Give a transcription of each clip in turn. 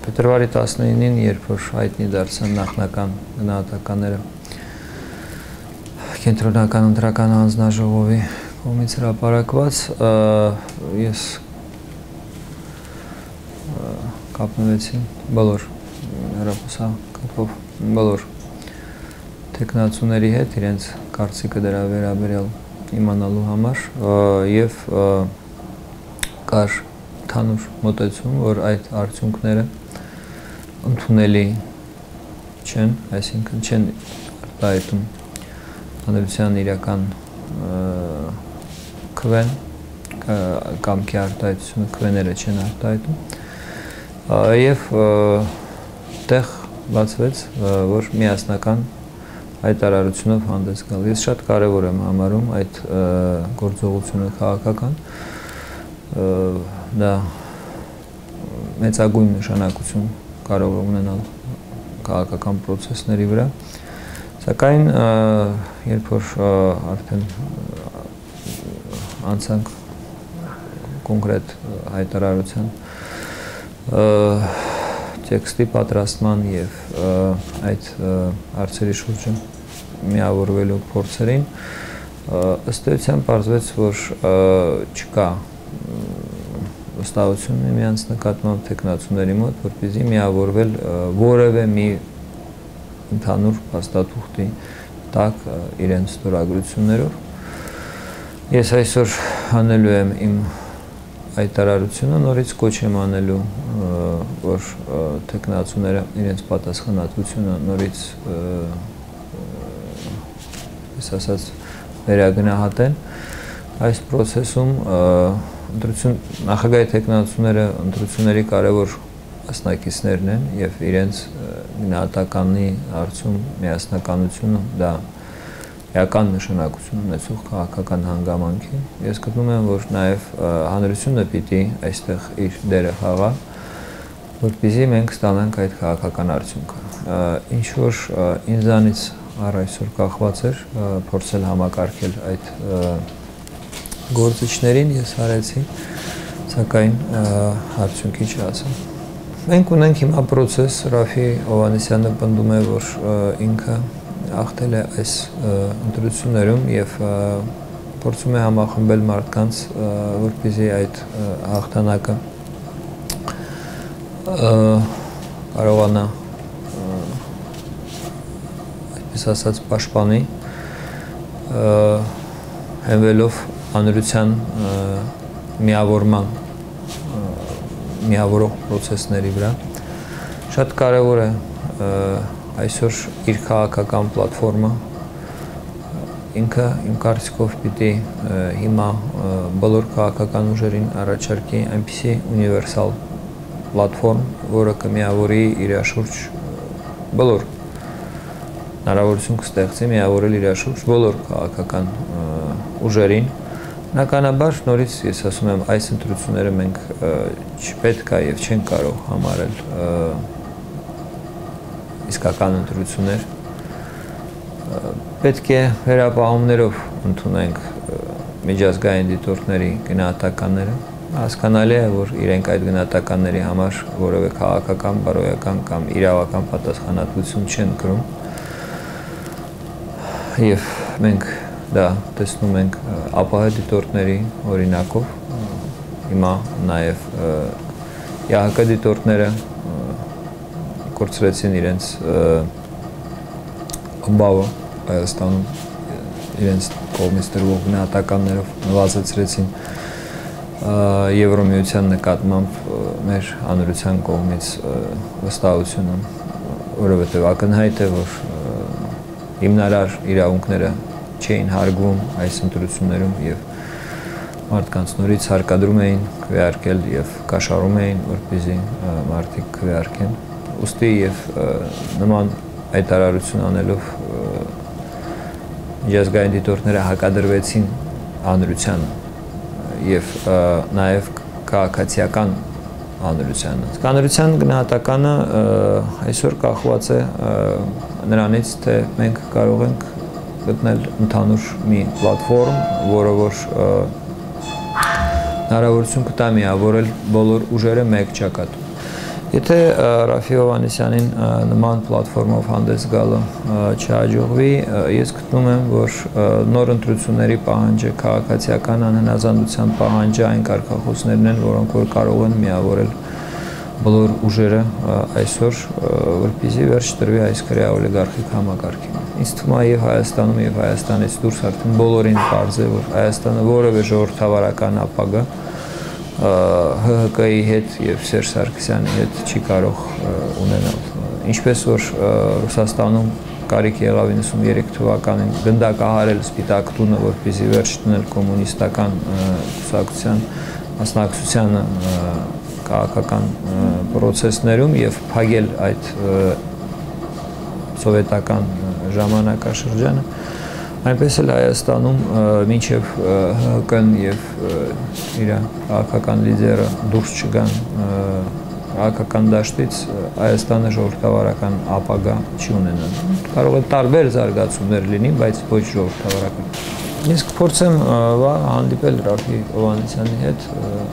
Փետրվարի 19-ին, երբ որ հայտնի դարձան նախնական գնահատականները Կենտրոնական ընտրական հանձնաժողովի կողմից հրապարակված, ես կապնվեցի բոլոր հեռախոսակապով բոլոր թեկնածուների հետ իրենց կարծիքը դրա վերաբերյալ իմանալու համար եւ կար ընդհանուր մոտեցում, որ այդ արդյունքները ընդունելի չեն, այսինքն չեն արտահայտում հանրության իրական քվեն կամքի արտահայտությունը քվեները չեն արտահայտում եւ տեղ բացվեց, որ միասնական հայտարարությունով հանդես գալ։ Ես շատ կարևոր եմ համարում այդ գործողությունը քաղաքական, դա մեծագույն նշանակություն կարող է ունենալ քաղաքական process-ների վրա, սակայն երբ որ արդեն անցանք կոնկրետ հայտարարության տեքստի պատրաստման եւ այդ հարցերի շուրջ միավորվելու փորձերին ըստ էության պարզվեց, որ չկա վստահություն միմյանց նկատմամբ թեկնածուների մոտ, որպեսզի միավորվել որևէ մի ընդհանուր փաստաթուղթի տակ իրենց ստորագրություններով։ Ես այսօր անելու եմ իմ հայտարարությունը, նորից կոչ եմ անելու, որ թեկնածուները իրենց պատասխանատվությունը նորից ասած վերագնահատեն այս process-ում նախագահի թեկնածուները ընտրությունների կարևոր մասնակիցներն են եւ իրենց գնահատականի հարցում միասնականությունը դա էական նշանակություն ունեցող քաղաքական հանգամանք է։ Ես գտնում եմ, որ նաեւ հանրությունը պիտի այստեղ իր դերը խաղա, որպեսզի մենք ստանանք այդ քաղաքական արդյունքը։ Ինչ որ ինձանից առ այսօր կախված էր փորձել համակարգել այդ գործիչներին, ես արեցի, սակայն արդյունքի չհասա։ Մենք ունենք հիմա process, Ռաֆի Հովհաննիսյանը պնդում է, որ ինքը ախտել է այս ընտրություններում եւ փորձում է համախմբել մարդկանց, որպեսզի այդ հաղթանակը կարողանա այսպես ասած պաշտպանի հենվելով հանրության միավորող process-ների վրա։ Շատ կարևոր է այսօր իր քաղաքական պլատֆորմը ինքը իմ կարծիքով պիտի հիմա բոլոր քաղաքական ուժերին առաջարկի այնպիսի ունիվերսալ պլատֆորմ, որը կմիավորի իր շուրջ բոլոր հնարավորություն կստեղծի միավորել իր շուրջ բոլոր քաղաքական ուժերին։ Բնականաբար նորից ես ասում եմ, այս ընտրությունները մենք չպետք է եւ չենք կարող համարել իսկական ընտրություններ, պետք է վերապահումներով ընդունենք միջազգային դիտորդների գնահատականները, հասկանալի է, որ իրենք այդ գնահատականների համար որևէ քաղաքական, բարոյական կամ իրավական պատասխանատվություն չեն կրում եւ մենք դա տեսնում ենք ԱՊՀ դիտորդների օրինակով, հիմա նաեւ ՀՀԿ դիտորդները կորցրեցին իրենց բավը Հայաստանում իրենց կողմից տրվող գնահատականներով նվազեցրեցին Եվրոմիության նկատմամբ մեր հանրության կողմից վստահությունը, որովհետև ակնհայտ է, որ հիմնարար իրավունքները չէին հարգվում այս ընտրություններում եւ մարդկանց նորից հարկադրում էին քվեարկել եւ կաշառում էին, որպեսզի մարդիկ քվեարկեն։ Ուստի եւ նման հայտարարություն անելով միջազգային դիտորդները հակադրվեցին հանրությանը եւ նաեւ քաղաքացիական հանրությանը։ Հանրության գնահատականը այսօր կախված է նրանից, թե մենք կարող ենք գտնել ընդհանուր մի պլատֆորմ, որը որ հնարավորություն կտա միավորել բոլոր ուժերը մեկ ճակատում։ Եթե Ռաֆի Հովհաննիսյանին նման պլատֆորմով հանդես գալը չհաջողվի, ես գտնում եմ, որ նոր ընտրությունների պահանջը քաղաքացիական անհնազանդության պահանջը այն կարգախոսներն են, որոնք որ կարող են միավորել բոլոր ուժերը այսօր, որպեսզի վերջ տրվի այս քրեա օլիգարխիկ համակարգին։ Ինձ թվում է եւ Հայաստանում եւ Հայաստանից դուրս արդեն բոլորին պարզ է, որ Հայաստանը որևէ ժողովրդավարական ապագա ՀՀԿ-ի հետ եւ Սերժ Սարգսյանի հետ չի կարող ունենալ։ Ինչպես որ Ռուսաստանում կարիք եղավ 93 թվականին գնդակահարել Սպիտակ տունը, որպեսզի վերջ տնել կոմունիստական կուսակցության մասնակցությանը քաղաքական պրոցեսներում եւ փակել այդ սովետական ժամանակաշրջանը, այնպես էլ Հայաստանում մինչև ՀՀԿ-ն եւ իր քաղաքական լիդերը դուրս չգան քաղաքական դաշտից, Հայաստանը ժողովրդավարական ապագա չի ունենալ։ Կարող է տարբեր զարգացումներ լինի, բայց ոչ ժողովրդավարական։ Ես կփորձեմ հանդիպել Ռաֆի Հովհաննիսյանի հետ,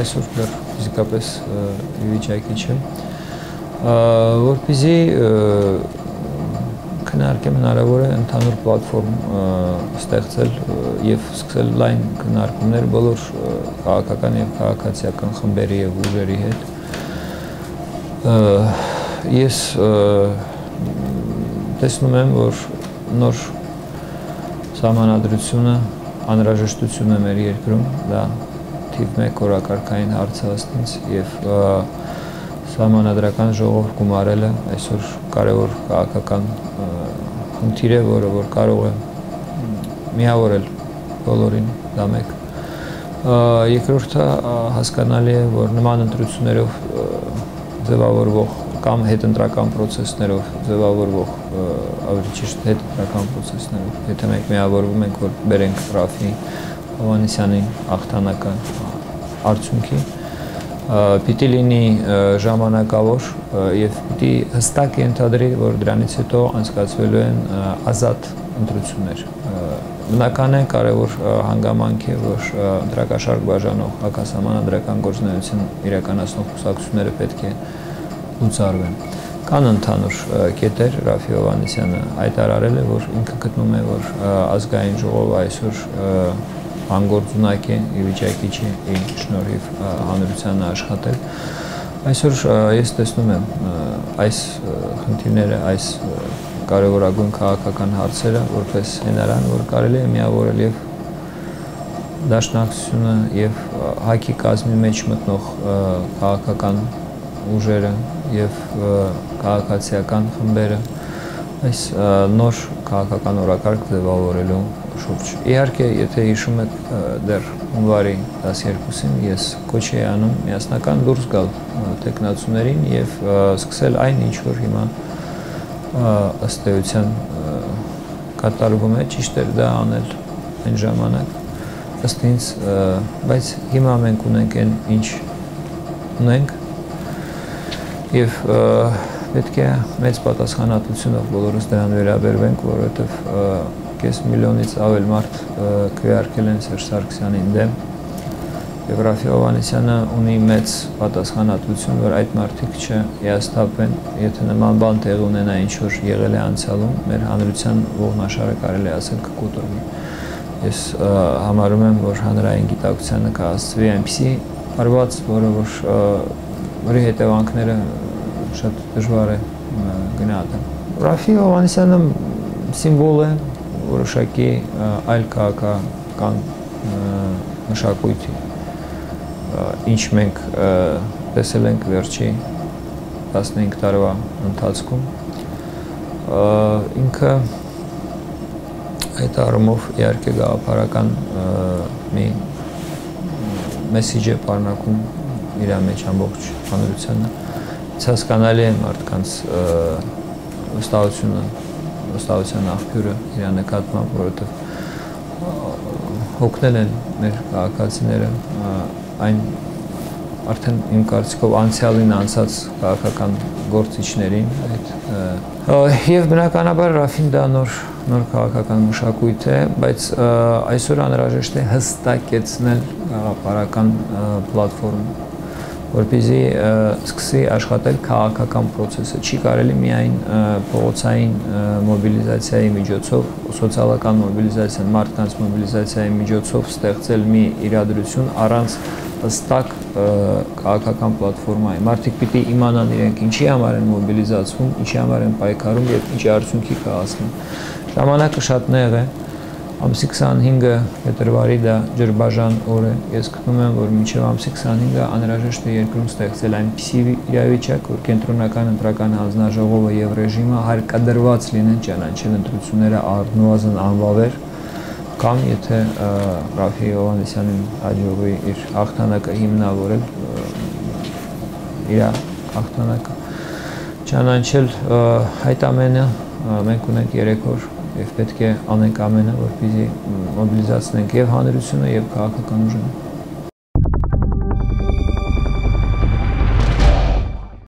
այսօր դեռ ֆիզիկապես վիճակի չեմ, որպեսզի քննարկեմ հնարավոր է ընդհանուր պլատֆորմ ստեղծել եւ սկսել լայն քննարկումներ բոլոր քաղաքական եւ քաղաքացիական խմբերի եւ ուժերի հետ։ Ես տեսնում եմ, որ նոր սահմանադրությունը անհրաժեշտություն է մեր երկրում, դա թիվ 1 օրակարգային հարց է ըստ ինձ եւ սահմանադրական ժողով գումարելը այսօր կարևոր քաղաքական խնդիր է, որը որ կարող է միավորել բոլորին դա մեկ։ Երկրորդը հասկանալի է, որ նման ընտրություններով ձևավորվող կամ հետընտրական պրոցեսներով ձևավորվող ավելի ճիշտ հետընտրական պրոցեսներով, եթե մենք միավորվում ենք, որ բերենք Ռաֆի Հովհաննիսյանի հաղթանակը արդյունքի, պիտի լինի ժամանակավոր եւ պիտի հստակ ենթադրի, որ դրանից հետո անցկացվելու են ազատ ընտրություններ։ Բնական է կարևոր հանգամանք է, որ ընտրակաշարք բաժանող հակասահմանադրական գործունեություն իրականացնող կուսակցությունները պետք է լուծարվեն։ Կան ընդհանուր կետեր, Ռաֆի Հովհաննիսյանը հայտարարել է, որ ինքը գտնում է, որ ազգային ժողովը այսօր անգործունակ է, ի վիճակի չի իր շնորհիվ հանրությանը աշխատել։ Այսօր ես տեսնում եմ այս խնդիրները, այս կարևորագույն քաղաքական հարցերը որպես հենարան, որ կարելի է միավորել եւ դաշնակցությունը եւ ՀԱԿ-ի կազմի մեջ մտնող քաղաքական ուժերը եւ քաղաքացիական խմբերը այս նոր քաղաքական օրակարգ ձևավորելու շուրջ։ Իհարկե, եթե հիշում եք դեռ հունվարի 12-ին ես կոչ էի անում միասնական դուրս գալ տեխնացուներին եւ սկսել այն ինչ որ հիմա ըստ էության կատարվում է, ճիշտ էր դա անել այն ժամանակ ըստ ինձ, բայց հիմա մենք ունենք այն ինչ ունենք եւ պետք է մեծ պատասխանատվությունով բոլորս դրան վերաբերվենք, որովհետեւ կես միլիոնից ավել մարդ քվեարկել են Սերժ Սարգսյանին դեմ եւ Ռաֆի Հովհաննիսյանը ունի մեծ պատասխանատվություն, որ այդ մարդիկ չհիասթափեն, եթե նման բան տեղի ունենա ինչ որ եղել է անցյալում, մեր հանրության ողնաշարը կարելի ասել կկոտրվի։ Ես համարում եմ, որ հանրային գիտակցությանը կհասցվի այնպիսի հարված, որի հետևանքները շատ դժվար է գնահատել։ Ռաֆի Հովհաննիսյանը սիմվոլ է որոշակի այլ քաղաքական մշակույթի, ինչ մենք տեսել ենք վերջի 15 տարվա ընթացքում, ինքը այդ առումով իհարկե գաղափարական մի մեսիջ է պարունակում իր մեջ ամբողջ հանրությանը։ Հասկանալի է մարդկանց վստահության աղբյուրը իր նկատմամբ, որովհետև հոգնել են մեր քաղաքացիները այն արդեն իմ կարծիքով անցյալին անցած քաղաքական գործիչներին եւ բնականաբար Ռաֆին դա նոր նոր քաղաքական մշակույթ է, բայց այսօր անհրաժեշտ է հստակեցնել գաղափարական պլատֆորմ, որպեսզի սկսի աշխատել քաղաքական process-ը։ Չի կարելի միայն փողոցային մոբիլիզացիայի միջոցով, սոցիալական մոբիլիզացիա, մարդկանց մոբիլիզացիայի միջոցով ստեղծել մի իրադրություն առանց հստակ քաղաքական պլատֆորմայի։ Մարդիկ պիտի իմանան իրենք ինչի համար են մոբիլիզացվում, ինչի համար են պայքարում եւ ինչ արդյունքի կհասնեն։ Ժամանակը շատ նեղ է, ամսի 25-ը փետրվարի դա ջրբաժան օր է։ Ես գտնում եմ, որ մինչև ամսի 25-ը անհրաժեշտ է երկրում ստեղծել այնպիսի իրավիճակ, որ կենտրոնական ընտրական հանձնաժողովը եւ ռեժիմը հարկադրված լինեն ճանաչել ընտրությունները առնվազն անվավեր, կամ եթե Ռաֆի Հովհաննիսյանին հաջողվի իր հաղթանակը հիմնավորել, իր հաղթանակը ճանաչել, այդ ամենը մենք ունենք 3 օր եւ պետք է անենք ամենը, որպեսզի մոբիլիզացնենք եւ հանրությունը եւ քաղաքական ուժը։